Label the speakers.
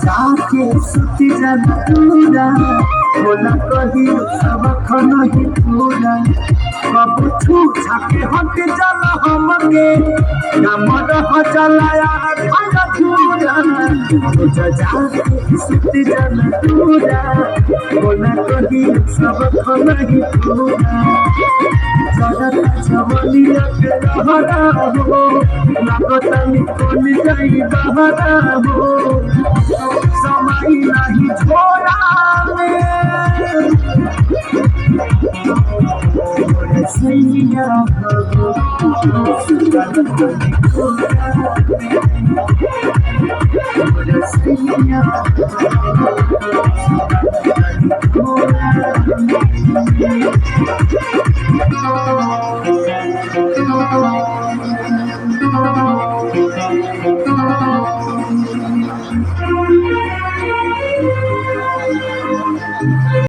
Speaker 1: जाके सुती जाना पूरा बोला कही सब खन ही पूरा कब छू छाके हट जाला हमके कमर ह चलाया खाया पूरा जाके सुती जाना पूरा बोला कही सब खन ही पूरा जवनिया के रहरा हो लागता निकल जाई बहरा हो समय नहीं छोड़ा सैया